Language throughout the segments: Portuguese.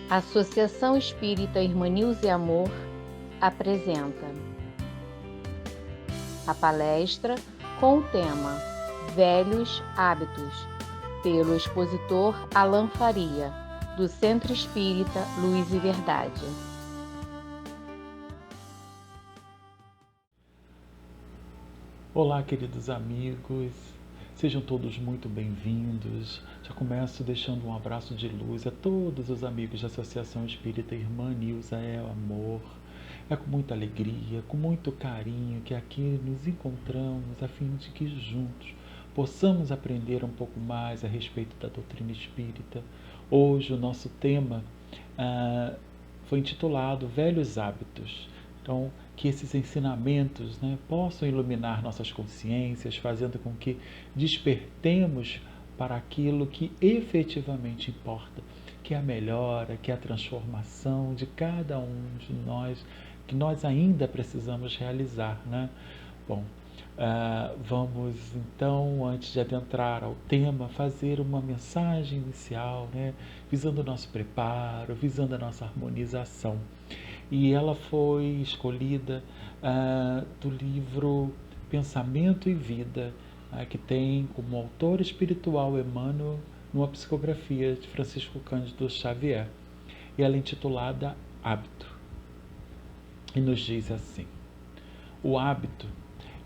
A Associação Espírita Irmã Nilza Amor apresenta a palestra com o tema Velhos Hábitos, pelo expositor Alan Faria, do Centro Espírita Luz e Verdade. Olá, queridos amigos, sejam todos muito bem-vindos. Já começo deixando um abraço de luz a todos os amigos da Associação Espírita Irmã Nilza Amor. É com muita alegria, com muito carinho que aqui nos encontramos a fim de que juntos possamos aprender um pouco mais a respeito da doutrina espírita. Hoje o nosso tema foi intitulado Velhos Hábitos. Então, que esses ensinamentos possam iluminar nossas consciências, fazendo com que despertemos para aquilo que efetivamente importa, que é a melhora, que é a transformação de cada um de nós, que nós ainda precisamos realizar. Bom, vamos então, antes de adentrar ao tema, fazer uma mensagem inicial, visando o nosso preparo, visando a nossa harmonização. E ela foi escolhida do livro Pensamento e Vida, que tem como autor espiritual Emmanuel, numa psicografia de Francisco Cândido Xavier. E ela é intitulada Hábito. E nos diz assim: o hábito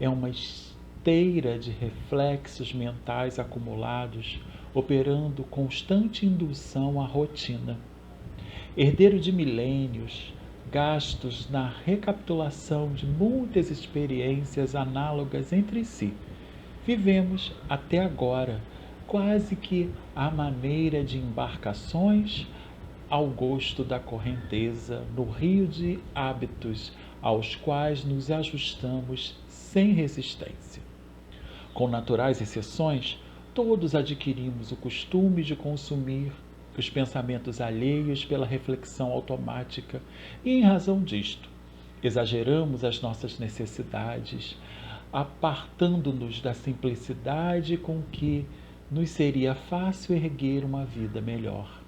é uma esteira de reflexos mentais acumulados, operando constante indução à rotina. Herdeiro de milênios, gastos na recapitulação de muitas experiências análogas entre si, vivemos até agora quase que à maneira de embarcações ao gosto da correnteza no rio de hábitos aos quais nos ajustamos sem resistência. Com naturais exceções, todos adquirimos o costume de consumir os pensamentos alheios pela reflexão automática e, em razão disto, exageramos as nossas necessidades, apartando-nos da simplicidade com que nos seria fácil erguer uma vida melhor.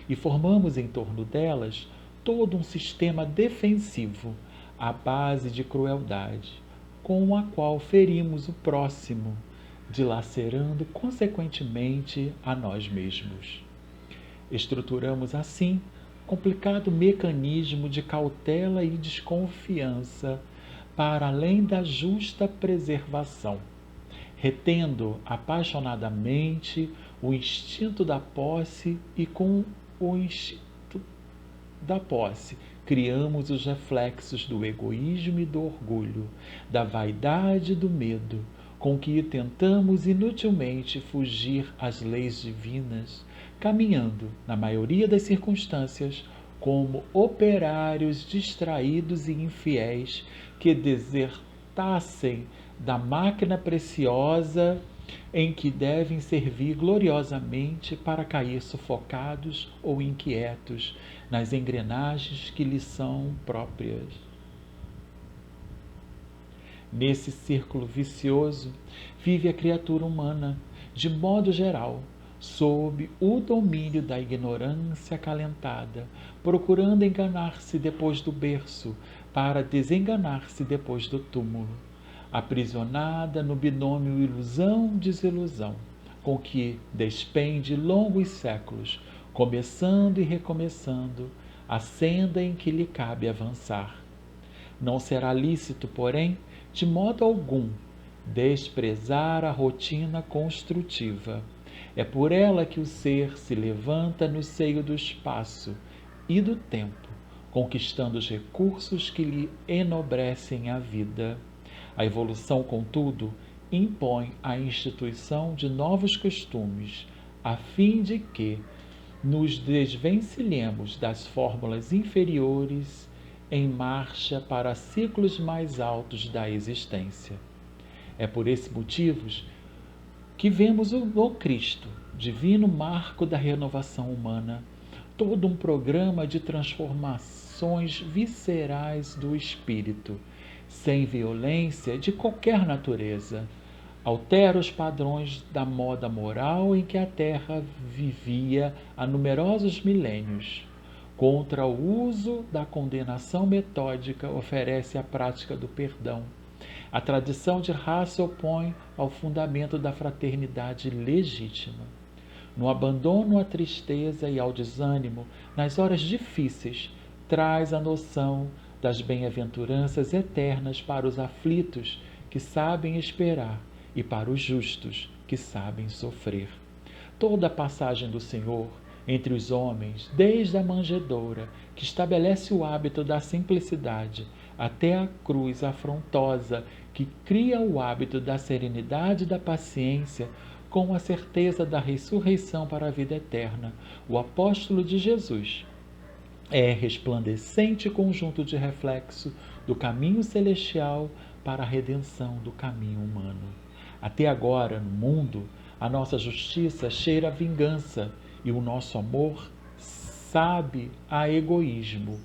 E formamos em torno delas todo um sistema defensivo à base de crueldade, com a qual ferimos o próximo, dilacerando consequentemente a nós mesmos. Estruturamos assim complicado mecanismo de cautela e desconfiança para além da justa preservação, retendo apaixonadamente o instinto da posse e com o instinto da posse criamos os reflexos do egoísmo e do orgulho, da vaidade e do medo, com que tentamos inutilmente fugir às leis divinas, caminhando, na maioria das circunstâncias, como operários distraídos e infiéis que desertassem da máquina preciosa em que devem servir gloriosamente para cair sufocados ou inquietos nas engrenagens que lhes são próprias. Nesse círculo vicioso vive a criatura humana, de modo geral, sob o domínio da ignorância acalentada, procurando enganar-se depois do berço, para desenganar-se depois do túmulo, aprisionada no binômio ilusão-desilusão, com que despende longos séculos, começando e recomeçando, a senda em que lhe cabe avançar. Não será lícito, porém, de modo algum, desprezar a rotina construtiva. É por ela que o ser se levanta no seio do espaço e do tempo, conquistando os recursos que lhe enobrecem a vida. A evolução, contudo, impõe a instituição de novos costumes, a fim de que nos desvencilhemos das fórmulas inferiores em marcha para ciclos mais altos da existência. É por esses motivos que vemos no Cristo, divino marco da renovação humana, todo um programa de transformações viscerais do espírito, sem violência de qualquer natureza. Altera os padrões da moda moral em que a Terra vivia há numerosos milênios, Contra o uso da condenação metódica, oferece a prática do perdão. A tradição de raça opõe ao fundamento da fraternidade legítima. No abandono à tristeza e ao desânimo, nas horas difíceis, traz a noção das bem-aventuranças eternas para os aflitos que sabem esperar e para os justos que sabem sofrer. Toda a passagem do Senhor entre os homens, desde a manjedoura, que estabelece o hábito da simplicidade, até a cruz afrontosa, que cria o hábito da serenidade e da paciência, com a certeza da ressurreição para a vida eterna. O apóstolo de Jesus é resplandecente conjunto de reflexo do caminho celestial para a redenção do caminho humano. Até agora, no mundo, a nossa justiça cheira a vingança e o nosso amor sabe a egoísmo,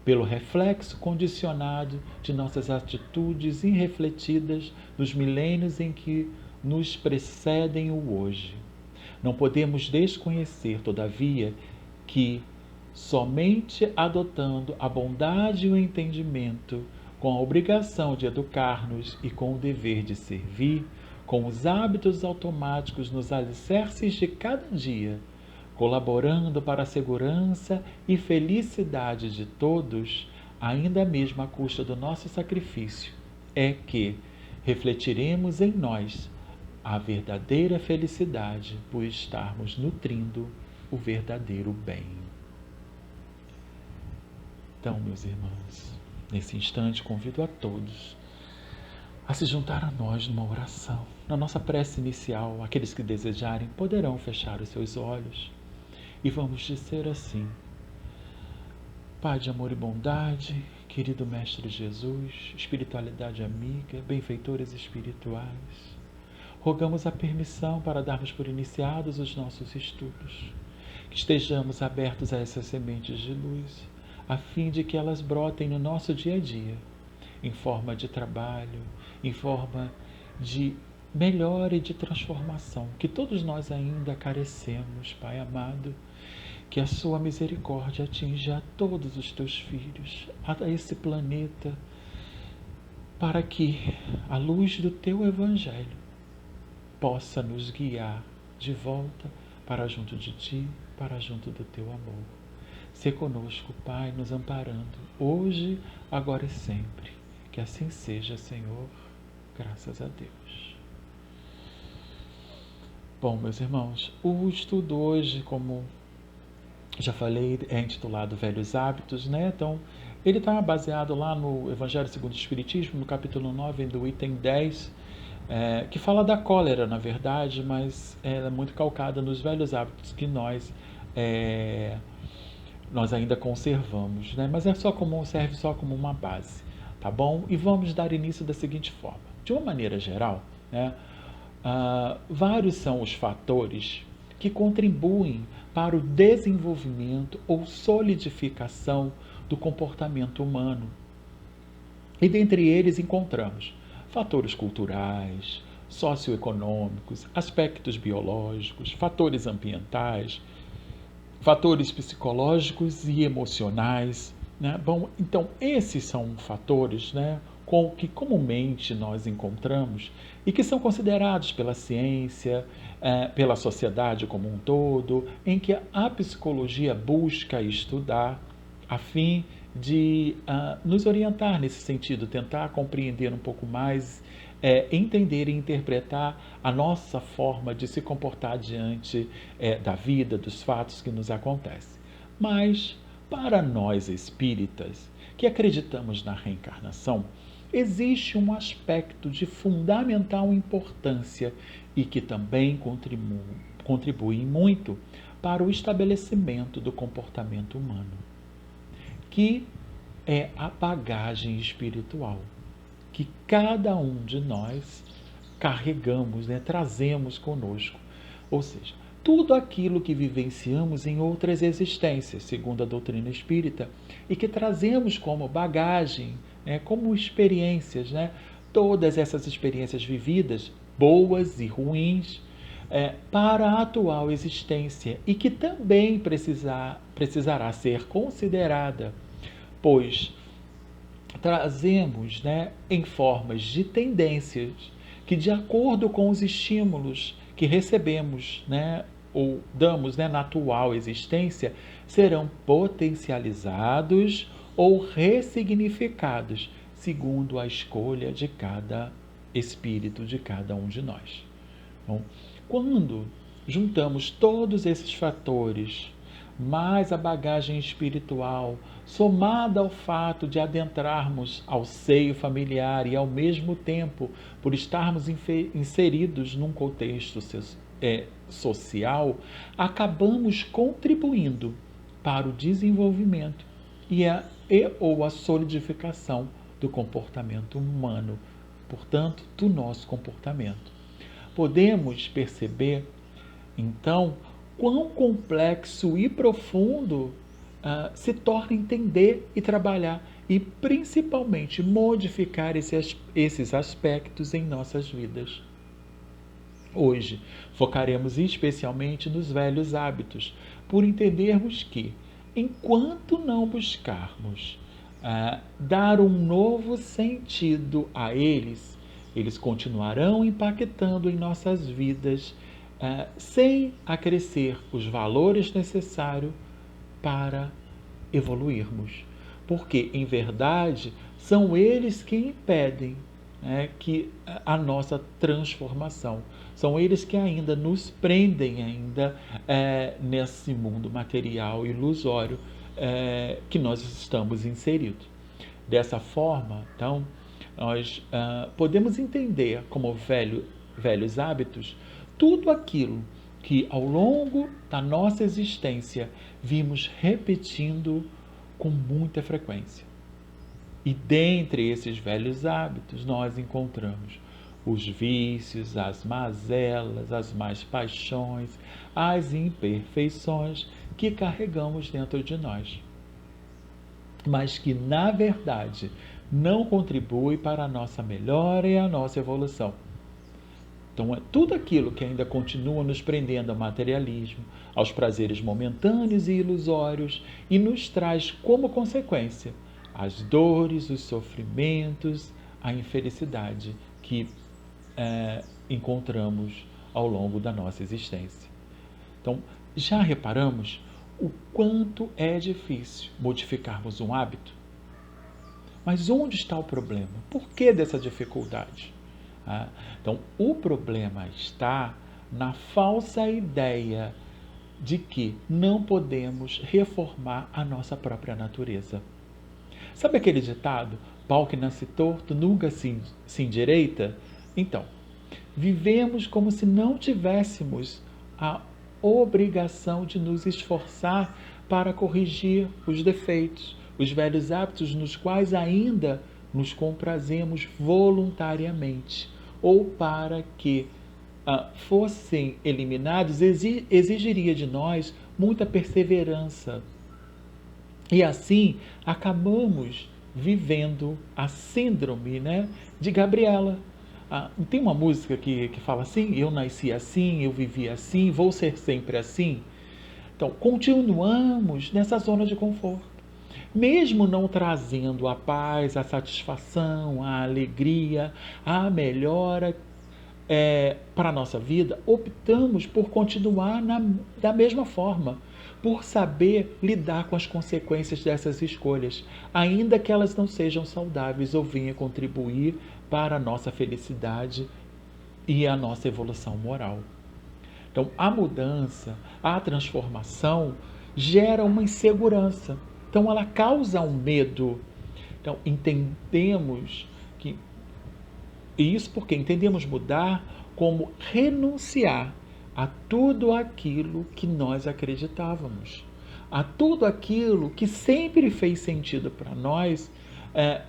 pelo reflexo condicionado de nossas atitudes irrefletidas nos milênios em que nos precedem o hoje. Não podemos desconhecer, todavia, que somente adotando a bondade e o entendimento, com a obrigação de educar-nos e com o dever de servir, com os hábitos automáticos nos alicerces de cada dia, colaborando para a segurança e felicidade de todos, ainda mesmo à custa do nosso sacrifício, é que refletiremos em nós a verdadeira felicidade por estarmos nutrindo o verdadeiro bem. Então, meus irmãos, nesse instante convido a todos a se juntar a nós numa oração. Na nossa prece inicial, aqueles que desejarem poderão fechar os seus olhos e vamos dizer assim: Pai de amor e bondade, querido Mestre Jesus, espiritualidade amiga, benfeitores espirituais, rogamos a permissão para darmos por iniciados os nossos estudos, que estejamos abertos a essas sementes de luz, a fim de que elas brotem no nosso dia a dia, em forma de trabalho, em forma de melhora e de transformação, que todos nós ainda carecemos, Pai amado, que a sua misericórdia atinja a todos os teus filhos, a esse planeta, para que a luz do teu Evangelho possa nos guiar de volta para junto de ti, para junto do teu amor. Sê conosco, Pai, nos amparando, hoje, agora e sempre. Que assim seja, Senhor, graças a Deus. Bom, meus irmãos, o estudo hoje, como já falei, é intitulado Velhos Hábitos, né? Então, ele está baseado lá no Evangelho segundo o Espiritismo, no capítulo 9, do item 10, que fala da cólera, na verdade, mas ela é muito calcada nos velhos hábitos que nós ainda conservamos, né? Mas serve só como uma base, tá bom? E vamos dar início da seguinte forma. De uma maneira geral, né, vários são os fatores que contribuem para o desenvolvimento ou solidificação do comportamento humano. E dentre eles encontramos fatores culturais, socioeconômicos, aspectos biológicos, fatores ambientais, fatores psicológicos e emocionais, né? Bom, então esses são fatores, né, que comumente nós encontramos e que são considerados pela ciência, pela sociedade como um todo, em que a psicologia busca estudar a fim de nos orientar nesse sentido, tentar compreender um pouco mais, entender e interpretar a nossa forma de se comportar diante da vida, dos fatos que nos acontecem. Mas, para nós espíritas, que acreditamos na reencarnação, existe um aspecto de fundamental importância e que também contribui muito para o estabelecimento do comportamento humano, que é a bagagem espiritual, que cada um de nós carregamos, né, trazemos conosco. Ou seja, tudo aquilo que vivenciamos em outras existências, segundo a doutrina espírita, e que trazemos como bagagem, como experiências, né? Todas essas experiências vividas, boas e ruins, para a atual existência e que também precisará ser considerada, pois trazemos, né, em formas de tendências que, de acordo com os estímulos que recebemos, né, ou damos, né, na atual existência, serão potencializados ou ressignificados segundo a escolha de cada espírito, de cada um de nós. Então, quando juntamos todos esses fatores, mais a bagagem espiritual, somada ao fato de adentrarmos ao seio familiar e, ao mesmo tempo, por estarmos inseridos num contexto social, acabamos contribuindo para o desenvolvimento ou a solidificação do comportamento humano, portanto, do nosso comportamento. Podemos perceber, então, quão complexo e profundo se torna entender e trabalhar e, principalmente, modificar esses aspectos em nossas vidas. Hoje, focaremos especialmente nos velhos hábitos, por entendermos que, enquanto não buscarmos dar um novo sentido a eles, eles continuarão impactando em nossas vidas sem acrescer os valores necessários para evoluirmos. Porque, em verdade, são eles que impedem que a nossa transformação. São eles que ainda nos prendem nesse mundo material ilusório que nós estamos inseridos. Dessa forma, então, nós podemos entender como velhos hábitos tudo aquilo que ao longo da nossa existência vimos repetindo com muita frequência. E dentre esses velhos hábitos nós encontramos os vícios, as mazelas, as más paixões, as imperfeições que carregamos dentro de nós, mas que, na verdade, não contribui para a nossa melhora e a nossa evolução. Então, é tudo aquilo que ainda continua nos prendendo ao materialismo, aos prazeres momentâneos e ilusórios, e nos traz como consequência as dores, os sofrimentos, a infelicidade que encontramos ao longo da nossa existência. Então, já reparamos o quanto é difícil modificarmos um hábito? Mas onde está o problema? Por que dessa dificuldade? Então, o problema está na falsa ideia de que não podemos reformar a nossa própria natureza. Sabe aquele ditado? Pau que nasce torto nunca se endireita? Então, vivemos como se não tivéssemos a obrigação de nos esforçar para corrigir os defeitos, os velhos hábitos nos quais ainda nos comprazemos voluntariamente, ou para que fossem eliminados, exigiria de nós muita perseverança. E assim acabamos vivendo a síndrome de Gabriela. Tem uma música que fala assim: eu nasci assim, eu vivi assim, vou ser sempre assim. Então, continuamos nessa zona de conforto. Mesmo não trazendo a paz, a satisfação, a alegria, a melhora para a nossa vida, optamos por continuar da mesma forma, por saber lidar com as consequências dessas escolhas, ainda que elas não sejam saudáveis ou venham contribuir para a nossa felicidade e a nossa evolução moral. Então, a mudança, a transformação gera uma insegurança. Então, ela causa um medo. Então, entendemos que... E isso porque entendemos mudar como renunciar a tudo aquilo que nós acreditávamos, a tudo aquilo que sempre fez sentido para nós,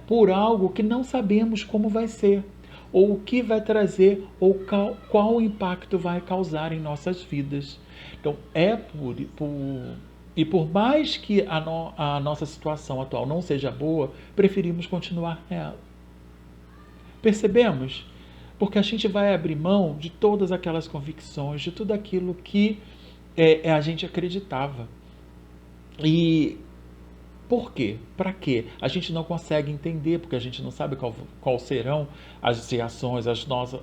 por algo que não sabemos como vai ser, ou o que vai trazer, ou qual impacto vai causar em nossas vidas. Então, e por mais que a nossa situação atual não seja boa, preferimos continuar nela. Percebemos? Porque a gente vai abrir mão de todas aquelas convicções, de tudo aquilo que a gente acreditava. E por quê? Para quê? A gente não consegue entender, porque a gente não sabe qual serão as reações,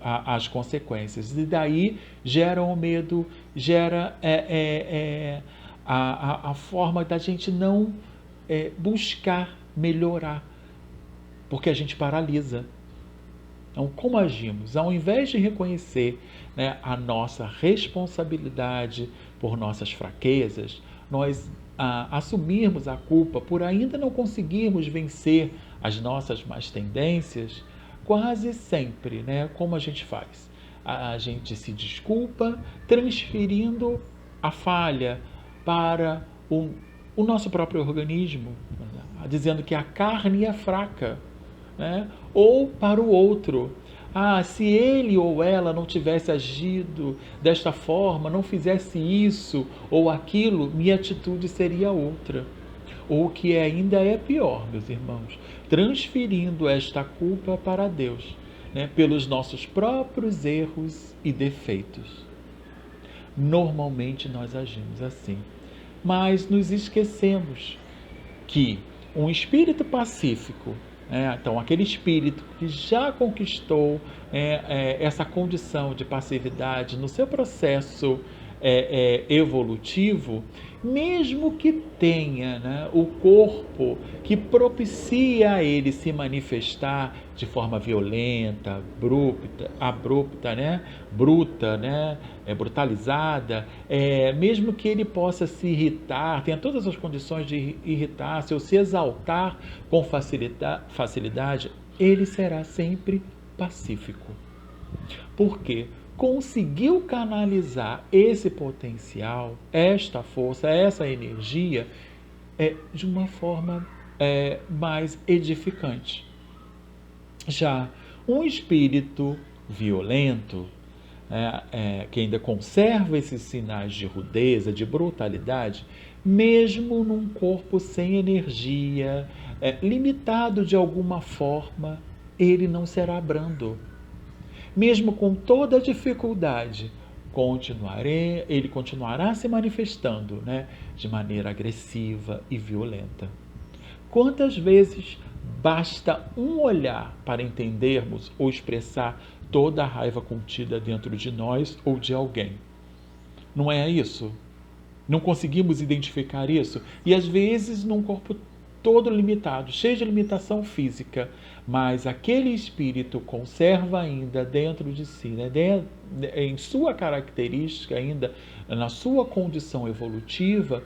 as consequências. E daí gera o medo, gera a forma da gente não buscar melhorar, porque a gente paralisa. Então, como agimos? Ao invés de reconhecer, né, a nossa responsabilidade por nossas fraquezas, nós assumirmos a culpa por ainda não conseguirmos vencer as nossas más tendências, quase sempre, né, como a gente faz? A gente se desculpa transferindo a falha para o nosso próprio organismo, né, dizendo que a carne é fraca, né? Ou para o outro. Ah, se ele ou ela não tivesse agido desta forma, não fizesse isso ou aquilo, minha atitude seria outra. Ou o que ainda é pior, meus irmãos, transferindo esta culpa para Deus, né, pelos nossos próprios erros e defeitos. Normalmente nós agimos assim, mas nos esquecemos que um espírito pacífico, então aquele espírito que já conquistou essa condição de passividade no seu processo evolutivo, mesmo que tenha, né, o corpo que propicia a ele se manifestar de forma violenta, abrupta, né, bruta, né, brutalizada, mesmo que ele possa se irritar, tenha todas as condições de irritar-se ou se exaltar com facilidade, ele será sempre pacífico. Por quê? Conseguiu canalizar esse potencial, esta força, essa energia de uma forma mais edificante. Já um espírito violento, que ainda conserva esses sinais de rudeza, de brutalidade, mesmo num corpo sem energia, limitado de alguma forma, ele não será brando. Mesmo com toda a dificuldade, ele continuará se manifestando, né, de maneira agressiva e violenta. Quantas vezes basta um olhar para entendermos ou expressar toda a raiva contida dentro de nós ou de alguém? Não é isso? Não conseguimos identificar isso? E às vezes num corpo todo limitado, cheio de limitação física, mas aquele espírito conserva ainda dentro de si, né, em sua característica ainda, na sua condição evolutiva,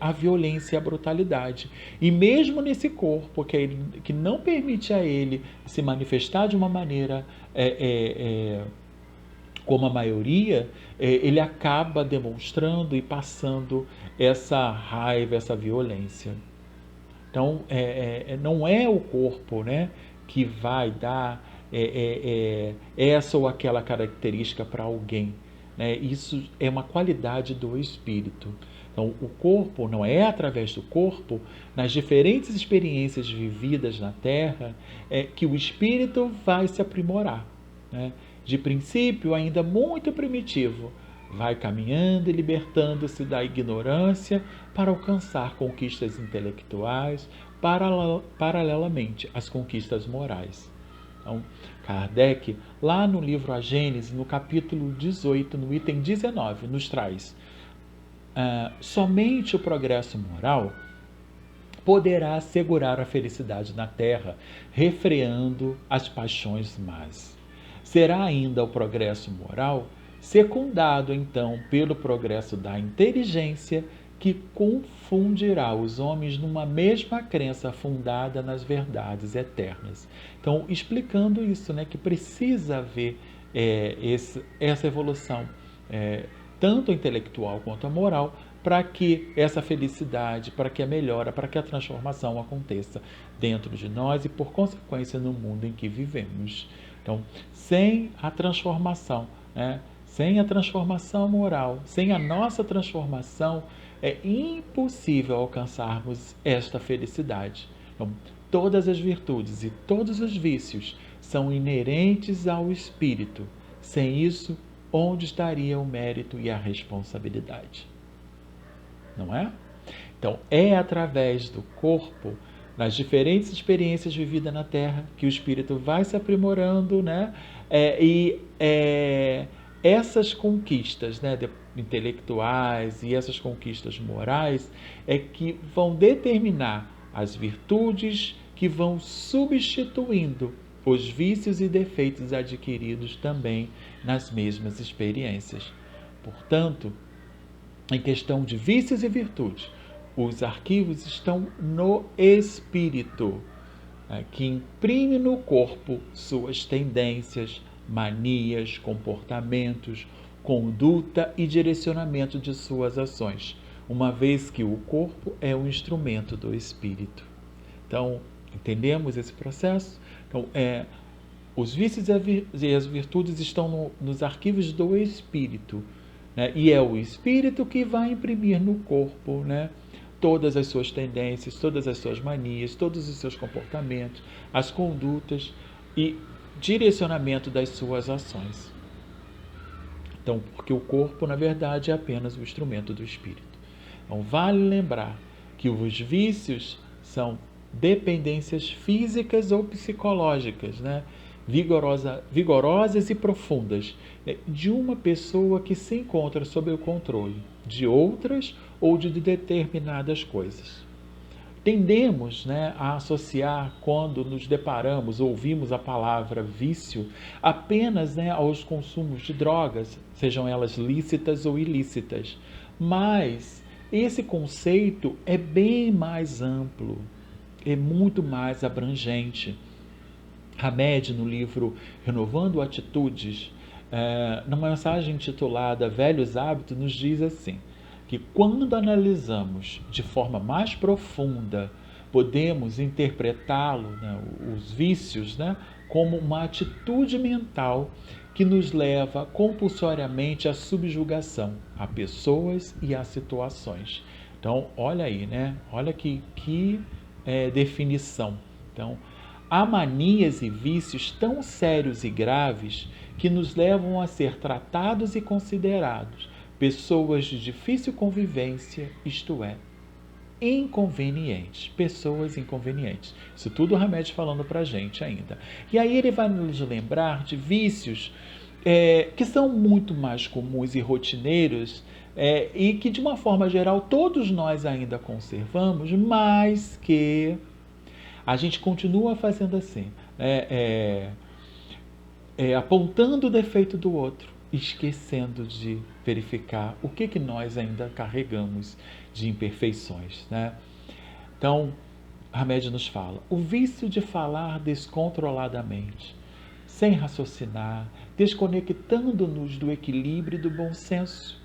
a violência e a brutalidade. E mesmo nesse corpo que não permite a ele se manifestar de uma maneira como a maioria, ele acaba demonstrando e passando essa raiva, essa violência. Então, não é o corpo, né, que vai dar essa ou aquela característica para alguém, né? Isso é uma qualidade do espírito. Então, o corpo, não é através do corpo, nas diferentes experiências vividas na Terra, que o espírito vai se aprimorar, né? De princípio, ainda muito primitivo, vai caminhando e libertando-se da ignorância para alcançar conquistas intelectuais, paralelamente às conquistas morais. Então, Kardec, lá no livro A Gênese, no capítulo 18, no item 19, nos traz: somente o progresso moral poderá assegurar a felicidade na Terra, refreando as paixões más. Será ainda o progresso moral secundado então pelo progresso da inteligência, que confundirá os homens numa mesma crença fundada nas verdades eternas. Então, explicando isso, né, que precisa haver essa evolução, tanto intelectual quanto a moral, para que essa felicidade, para que a melhora, para que a transformação aconteça dentro de nós e, por consequência, no mundo em que vivemos. Então, sem a transformação, né, sem a transformação moral, sem a nossa transformação, é impossível alcançarmos esta felicidade. Então, todas as virtudes e todos os vícios são inerentes ao espírito. Sem isso, onde estaria o mérito e a responsabilidade? Não é? Então, é através do corpo, nas diferentes experiências vividas na Terra, que o espírito vai se aprimorando, né? Essas conquistas, né, intelectuais e essas conquistas morais é que vão determinar as virtudes que vão substituindo os vícios e defeitos adquiridos também nas mesmas experiências. Portanto, em questão de vícios e virtudes, os arquivos estão no espírito, que imprime no corpo suas tendências, manias, comportamentos, conduta e direcionamento de suas ações, uma vez que o corpo é um instrumento do espírito. Então, entendemos esse processo? Então, os vícios e as virtudes estão nos arquivos do espírito, né? E é o espírito que vai imprimir no corpo, né, todas as suas tendências, todas as suas manias, todos os seus comportamentos, as condutas e direcionamento das suas ações. Então, porque o corpo, na verdade, é apenas o instrumento do espírito. Então, vale lembrar que os vícios são dependências físicas ou psicológicas, né? Vigorosas e profundas, de uma pessoa que se encontra sob o controle de outras ou de determinadas coisas. Tendemos, né, a associar, quando nos deparamos, ouvimos a palavra vício, apenas, né, aos consumos de drogas, sejam elas lícitas ou ilícitas. Mas esse conceito é bem mais amplo, é muito mais abrangente. Hamed, no livro Renovando Atitudes, numa mensagem intitulada Velhos Hábitos, nos diz assim, que quando analisamos de forma mais profunda, podemos interpretá-lo, né, os vícios, né, como uma atitude mental que nos leva compulsoriamente à subjugação a pessoas e a situações. Então, olha aí, né? Olha que definição. Então, há manias e vícios tão sérios e graves que nos levam a ser tratados e considerados pessoas de difícil convivência, isto é, inconvenientes, pessoas inconvenientes. Isso tudo o Hamed falando para a gente ainda. E aí ele vai nos lembrar de vícios que são muito mais comuns e rotineiros, e que de uma forma geral todos nós ainda conservamos, mas que a gente continua fazendo assim, apontando o defeito do outro, esquecendo de verificar o que nós ainda carregamos de imperfeições, né? Então, Hamed nos fala, o vício de falar descontroladamente, sem raciocinar, desconectando-nos do equilíbrio e do bom senso.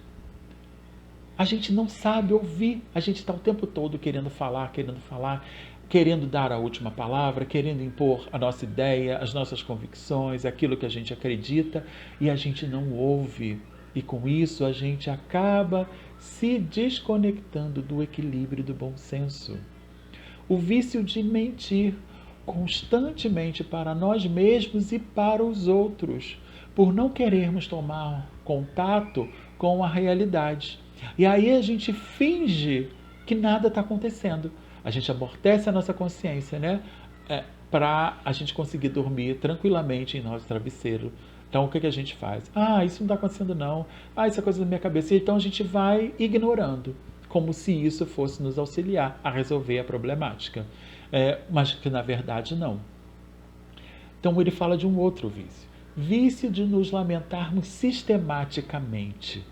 A gente não sabe ouvir, a gente está o tempo todo querendo falar, querendo dar a última palavra, querendo impor a nossa ideia, as nossas convicções, aquilo que a gente acredita, e a gente não ouve. E com isso a gente acaba se desconectando do equilíbrio e do bom senso. O vício de mentir constantemente para nós mesmos e para os outros, por não querermos tomar contato com a realidade. E aí a gente finge que nada está acontecendo. A gente amortece a nossa consciência, né? Para a gente conseguir dormir tranquilamente em nosso travesseiro. Então, o que a gente faz? Isso não está acontecendo não. Isso é coisa da minha cabeça. Então, a gente vai ignorando, como se isso fosse nos auxiliar a resolver a problemática. Mas que, na verdade, não. Então, ele fala de um outro vício. Vício de nos lamentarmos sistematicamente,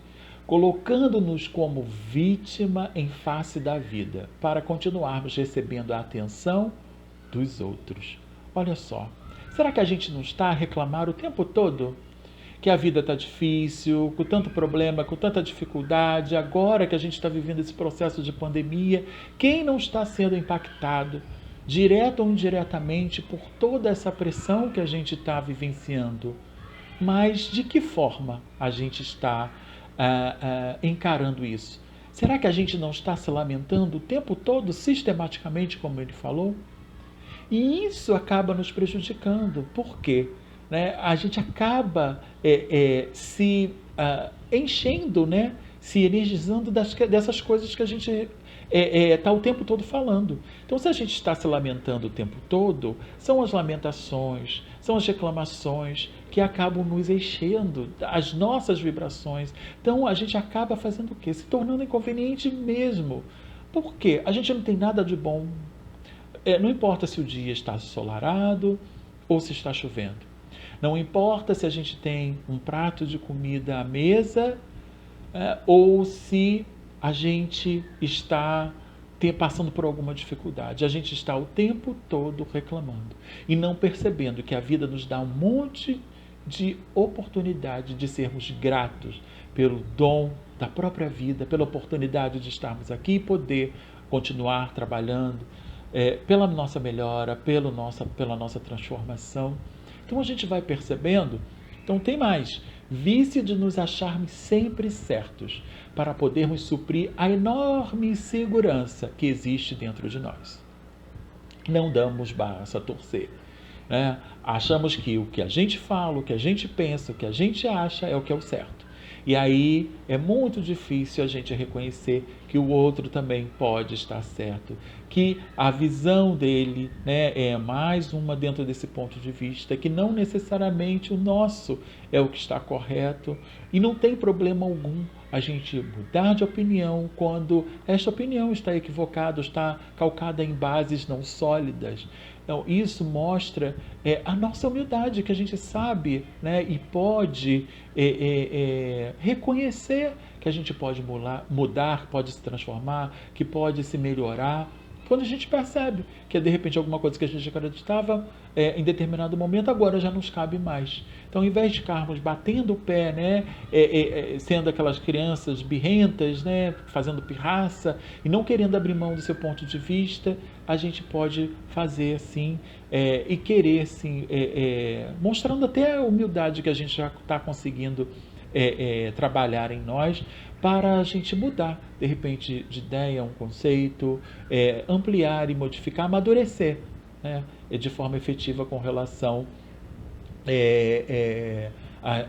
colocando-nos como vítima em face da vida, para continuarmos recebendo a atenção dos outros. Olha só, será que a gente não está a reclamar o tempo todo que a vida está difícil, com tanto problema, com tanta dificuldade, agora que a gente está vivendo esse processo de pandemia, quem não está sendo impactado, direto ou indiretamente, por toda essa pressão que a gente está vivenciando? Mas de que forma a gente está encarando isso? Será que a gente não está se lamentando o tempo todo, sistematicamente, como ele falou? E isso acaba nos prejudicando. Por quê? Né? A gente acaba se enchendo, né? Se energizando dessas coisas que a gente está o tempo todo falando. Então, se a gente está se lamentando o tempo todo, são as lamentações, são as reclamações que acabam nos enchendo, as nossas vibrações. Então, a gente acaba fazendo o quê? Se tornando inconveniente mesmo. Por quê? A gente não tem nada de bom. Não importa se o dia está ensolarado ou se está chovendo. Não importa se a gente tem um prato de comida à mesa ou se a gente está passando por alguma dificuldade. A gente está o tempo todo reclamando e não percebendo que a vida nos dá um monte de oportunidade de sermos gratos pelo dom da própria vida, pela oportunidade de estarmos aqui e poder continuar trabalhando pela nossa melhora, pela nossa transformação. Então a gente vai percebendo. Então tem mais. Vício de nos acharmos sempre certos para podermos suprir a enorme insegurança que existe dentro de nós. Não damos braço a torcer. Né? Achamos que o que a gente fala, o que a gente pensa, o que a gente acha é o que é o certo. E aí é muito difícil a gente reconhecer que o outro também pode estar certo, que a visão dele, né, é mais uma dentro desse ponto de vista, que não necessariamente o nosso é o que está correto, e não tem problema algum a gente mudar de opinião quando esta opinião está equivocada, está calcada em bases não sólidas. Então, isso mostra a nossa humildade, que a gente sabe, né, e pode reconhecer que a gente pode mudar, pode se transformar, que pode se melhorar. Quando a gente percebe que de repente alguma coisa que a gente acreditava em determinado momento agora já nos cabe mais. Então, ao invés de ficarmos batendo o pé, né, sendo aquelas crianças birrentas, né, fazendo pirraça e não querendo abrir mão do seu ponto de vista, a gente pode fazer assim e querer assim, mostrando até a humildade que a gente já está conseguindo trabalhar em nós, para a gente mudar, de repente, de ideia, um conceito, ampliar e modificar, amadurecer, né, de forma efetiva com relação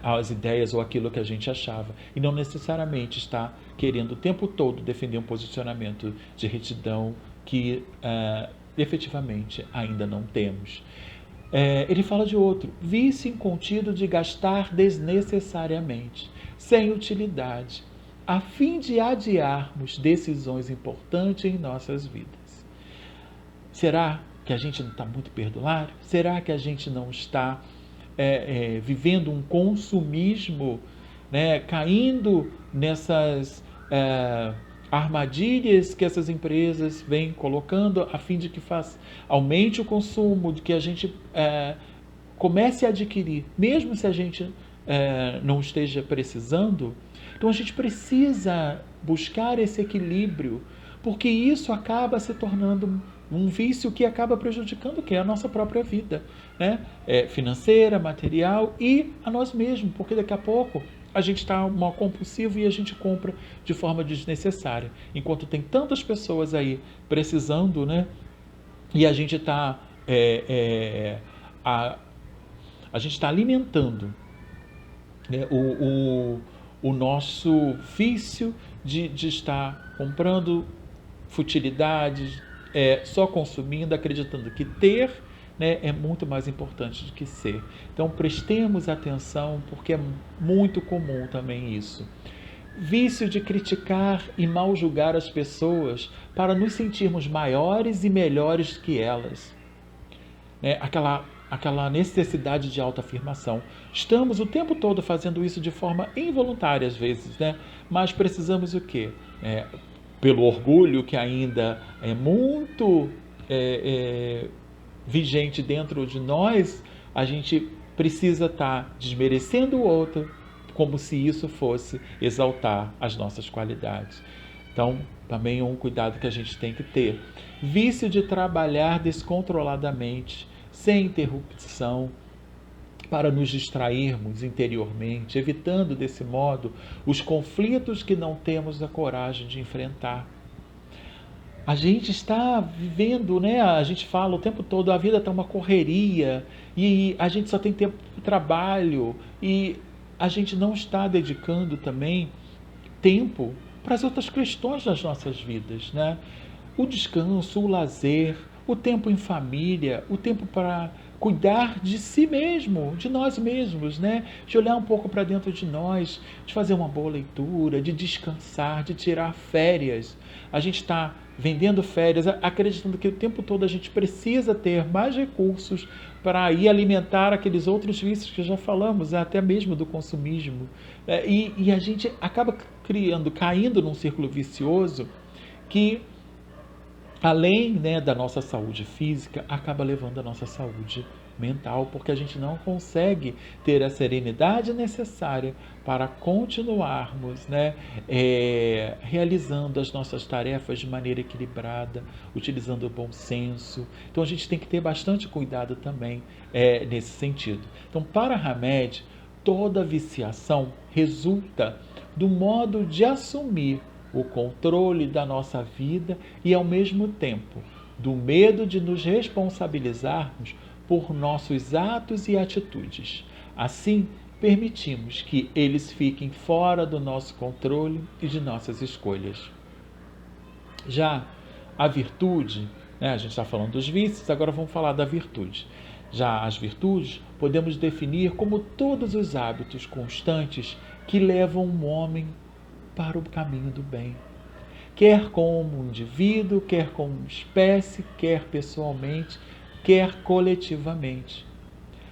às ideias ou aquilo que a gente achava. E não necessariamente estar querendo o tempo todo defender um posicionamento de retidão que efetivamente ainda não temos. Ele fala de outro, vício incontido de gastar desnecessariamente, sem utilidade, a fim de adiarmos decisões importantes em nossas vidas. Será que a gente não está muito perdulário? Será que a gente não está vivendo um consumismo, né, caindo nessas armadilhas que essas empresas vêm colocando a fim de que aumente o consumo, de que a gente comece a adquirir, mesmo se a gente não esteja precisando? Então a gente precisa buscar esse equilíbrio, porque isso acaba se tornando um vício que acaba prejudicando a nossa própria vida, né? Financeira, material e a nós mesmos, porque daqui a pouco a gente está mal compulsivo e a gente compra de forma desnecessária. Enquanto tem tantas pessoas aí precisando, né? E a gente está a gente está alimentando, né, o nosso vício de estar comprando futilidades, só consumindo, acreditando que ter, né, é muito mais importante do que ser. Então prestemos atenção, porque é muito comum também isso. Vício de criticar e mal julgar as pessoas para nos sentirmos maiores e melhores que elas. Aquela necessidade de autoafirmação. Estamos o tempo todo fazendo isso de forma involuntária às vezes, né? Mas precisamos o quê? Pelo orgulho que ainda é muito vigente dentro de nós, a gente precisa estar desmerecendo o outro como se isso fosse exaltar as nossas qualidades. Então, também é um cuidado que a gente tem que ter. Vício de trabalhar descontroladamente, sem interrupção, para nos distrairmos interiormente, evitando desse modo os conflitos que não temos a coragem de enfrentar. A gente está vivendo, né? A gente fala o tempo todo, a vida está uma correria e a gente só tem tempo para o trabalho e a gente não está dedicando também tempo para as outras questões das nossas vidas, né? O descanso, o lazer, o tempo em família, o tempo para cuidar de si mesmo, de nós mesmos, né? De olhar um pouco para dentro de nós, de fazer uma boa leitura, de descansar, de tirar férias. A gente está vendendo férias, acreditando que o tempo todo a gente precisa ter mais recursos para ir alimentar aqueles outros vícios que já falamos, até mesmo do consumismo. E a gente acaba caindo num círculo vicioso que, além, né, da nossa saúde física, acaba levando a nossa saúde mental, porque a gente não consegue ter a serenidade necessária para continuarmos, né, realizando as nossas tarefas de maneira equilibrada, utilizando o bom senso. Então a gente tem que ter bastante cuidado também nesse sentido. Então, para Hamed, toda viciação resulta do modo de assumir o controle da nossa vida e, ao mesmo tempo, do medo de nos responsabilizarmos por nossos atos e atitudes. Assim, permitimos que eles fiquem fora do nosso controle e de nossas escolhas. Já a virtude, né, a gente está falando dos vícios, agora vamos falar da virtude. Já as virtudes podemos definir como todos os hábitos constantes que levam um homem para o caminho do bem, quer como indivíduo, quer como espécie, quer pessoalmente, quer coletivamente.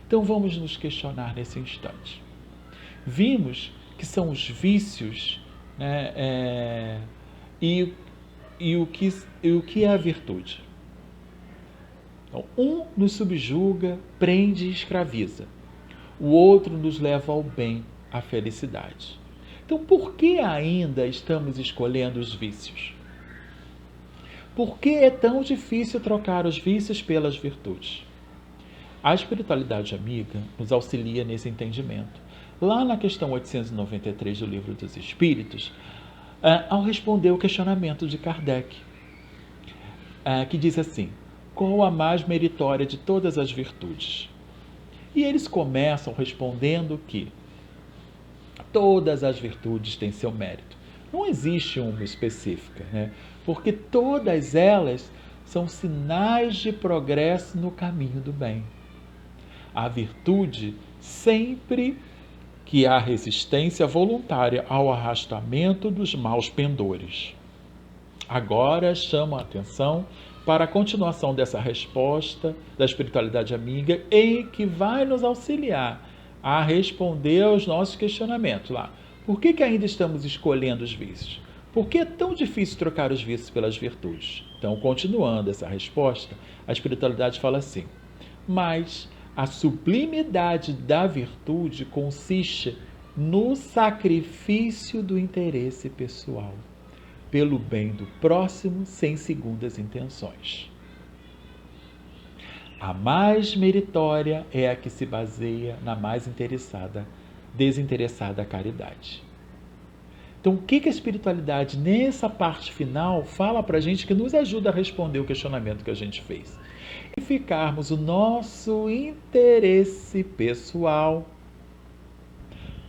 Então vamos nos questionar nesse instante. Vimos que são os vícios, né, e o que é a virtude. Então, um nos subjuga, prende e escraviza. O outro nos leva ao bem, à felicidade. Então, por que ainda estamos escolhendo os vícios? Por que é tão difícil trocar os vícios pelas virtudes? A espiritualidade amiga nos auxilia nesse entendimento. Lá na questão 893 do Livro dos Espíritos, ao responder o questionamento de Kardec, que diz assim: qual a mais meritória de todas as virtudes? E eles começam respondendo que todas as virtudes têm seu mérito. Não existe uma específica, né? Porque todas elas são sinais de progresso no caminho do bem. A virtude, sempre que há resistência voluntária ao arrastamento dos maus pendores. Agora chamo a atenção para a continuação dessa resposta da espiritualidade amiga, em que vai nos auxiliar a responder aos nossos questionamentos lá. Por que ainda estamos escolhendo os vícios? Por que é tão difícil trocar os vícios pelas virtudes? Então, continuando essa resposta, a espiritualidade fala assim: mas a sublimidade da virtude consiste no sacrifício do interesse pessoal, pelo bem do próximo, sem segundas intenções. A mais meritória é a que se baseia na mais desinteressada caridade. Então, o que a espiritualidade, nessa parte final, fala para a gente que nos ajuda a responder o questionamento que a gente fez? E ficarmos o nosso interesse pessoal,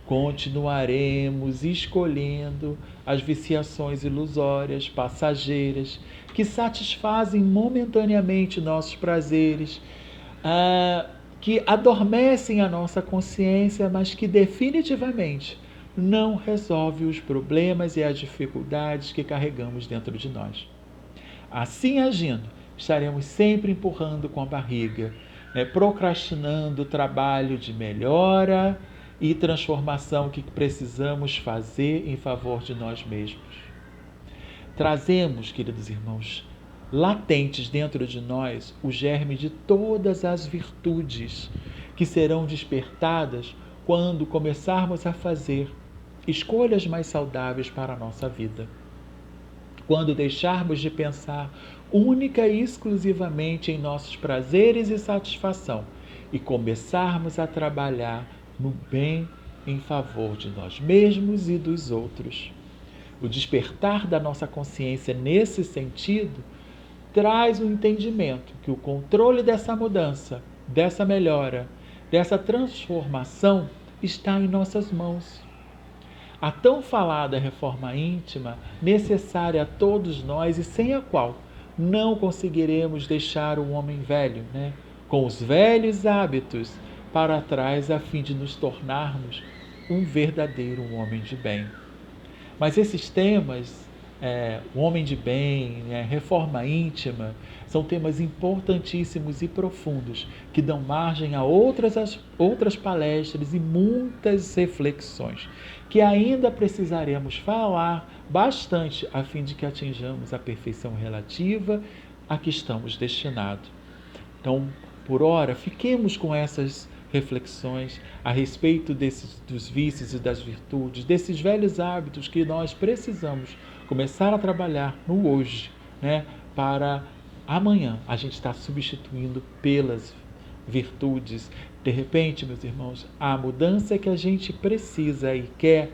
continuaremos escolhendo as viciações ilusórias, passageiras, que satisfazem momentaneamente nossos prazeres, que adormecem a nossa consciência, mas que definitivamente não resolve os problemas e as dificuldades que carregamos dentro de nós. Assim agindo, estaremos sempre empurrando com a barriga, procrastinando o trabalho de melhora e transformação que precisamos fazer em favor de nós mesmos. Trazemos, queridos irmãos, latentes dentro de nós o germe de todas as virtudes que serão despertadas quando começarmos a fazer escolhas mais saudáveis para a nossa vida. Quando deixarmos de pensar única e exclusivamente em nossos prazeres e satisfação e começarmos a trabalhar no bem em favor de nós mesmos e dos outros. O despertar da nossa consciência nesse sentido traz o entendimento que o controle dessa mudança, dessa melhora, dessa transformação está em nossas mãos. A tão falada reforma íntima, necessária a todos nós e sem a qual não conseguiremos deixar o homem velho, com os velhos hábitos para trás a fim de nos tornarmos um verdadeiro homem de bem. Mas esses temas, o homem de bem, reforma íntima, são temas importantíssimos e profundos que dão margem a outras palestras e muitas reflexões que ainda precisaremos falar bastante a fim de que atinjamos a perfeição relativa a que estamos destinados. Então, por ora, fiquemos com essas reflexões a respeito dos vícios e das virtudes, desses velhos hábitos que nós precisamos começar a trabalhar no hoje, para amanhã a gente estar substituindo pelas virtudes. De repente, meus irmãos, a mudança que a gente precisa e quer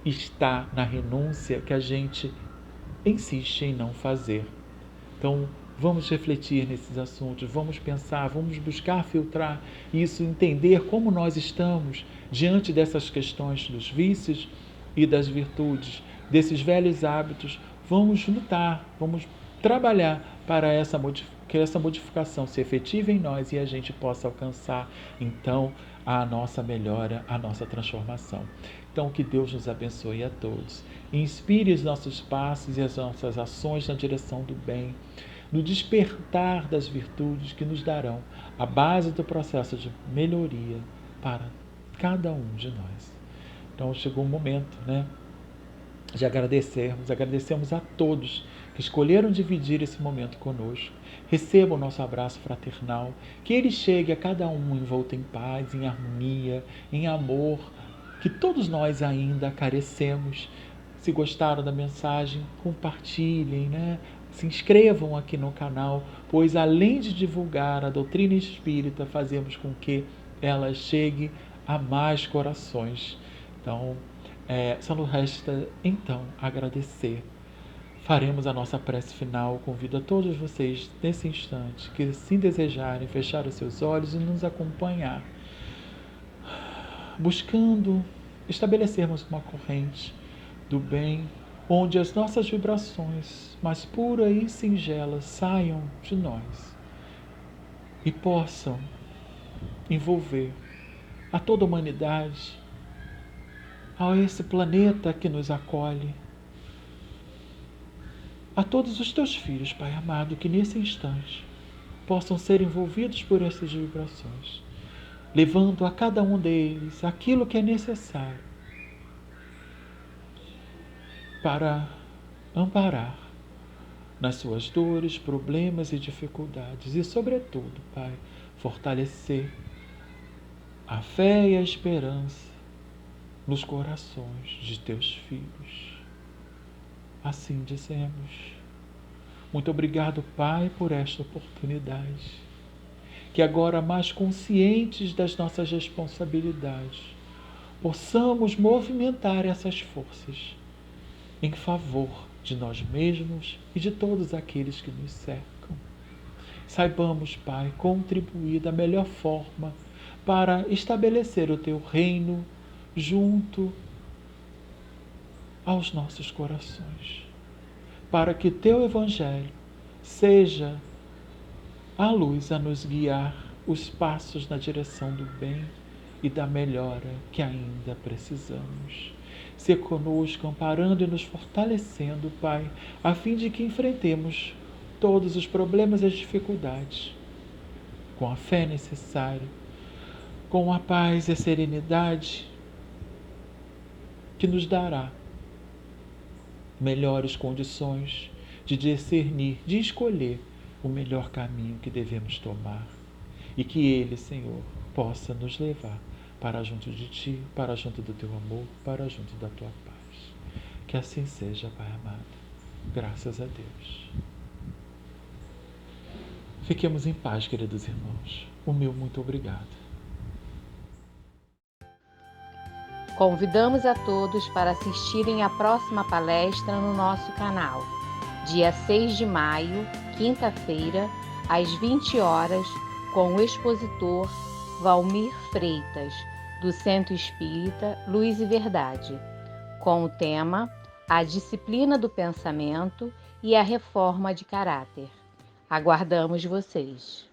está na renúncia que a gente insiste em não fazer. Então, vamos refletir nesses assuntos, vamos pensar, vamos buscar filtrar isso, entender como nós estamos diante dessas questões dos vícios e das virtudes, desses velhos hábitos. Vamos lutar, vamos trabalhar para que essa modificação se efetive em nós e a gente possa alcançar, então, a nossa melhora, a nossa transformação. Então, que Deus nos abençoe a todos. Inspire os nossos passos e as nossas ações na direção do bem, no despertar das virtudes que nos darão a base do processo de melhoria para cada um de nós. Então, chegou o momento, de agradecemos a todos que escolheram dividir esse momento conosco. Receba o nosso abraço fraternal, que ele chegue a cada um envolto em paz, em harmonia, em amor, que todos nós ainda carecemos. Se gostaram da mensagem, compartilhem, se inscrevam aqui no canal, pois além de divulgar a doutrina espírita, fazemos com que ela chegue a mais corações. Então, só nos resta, então, agradecer. Faremos a nossa prece final. Convido a todos vocês, nesse instante, que assim desejarem, fechar os seus olhos e nos acompanhar, buscando estabelecermos uma corrente do bem, onde as nossas vibrações mais puras e singelas saiam de nós e possam envolver a toda a humanidade, a esse planeta que nos acolhe, a todos os teus filhos, Pai amado, que nesse instante possam ser envolvidos por essas vibrações, levando a cada um deles aquilo que é necessário para amparar nas suas dores, problemas e dificuldades e, sobretudo, Pai, fortalecer a fé e a esperança nos corações de teus filhos. Assim dizemos. Muito obrigado, Pai, por esta oportunidade. Que agora, mais conscientes das nossas responsabilidades, possamos movimentar essas forças em favor de nós mesmos e de todos aqueles que nos cercam. Saibamos, Pai, contribuir da melhor forma para estabelecer o teu reino junto aos nossos corações, para que teu Evangelho seja a luz a nos guiar os passos na direção do bem e da melhora que ainda precisamos. Se conosco, amparando e nos fortalecendo, Pai, a fim de que enfrentemos todos os problemas e as dificuldades com a fé necessária, com a paz e a serenidade que nos dará melhores condições de discernir, de escolher o melhor caminho que devemos tomar. E que Ele, Senhor, possa nos levar para junto de Ti, para junto do Teu amor, para junto da Tua paz. Que assim seja, Pai amado. Graças a Deus. Fiquemos em paz, queridos irmãos. O meu muito obrigado. Convidamos a todos para assistirem à próxima palestra no nosso canal, dia 6 de maio, quinta-feira, às 20 horas, com o expositor Valmir Freitas, do Centro Espírita Luz e Verdade, com o tema A Disciplina do Pensamento e a Reforma de Caráter. Aguardamos vocês!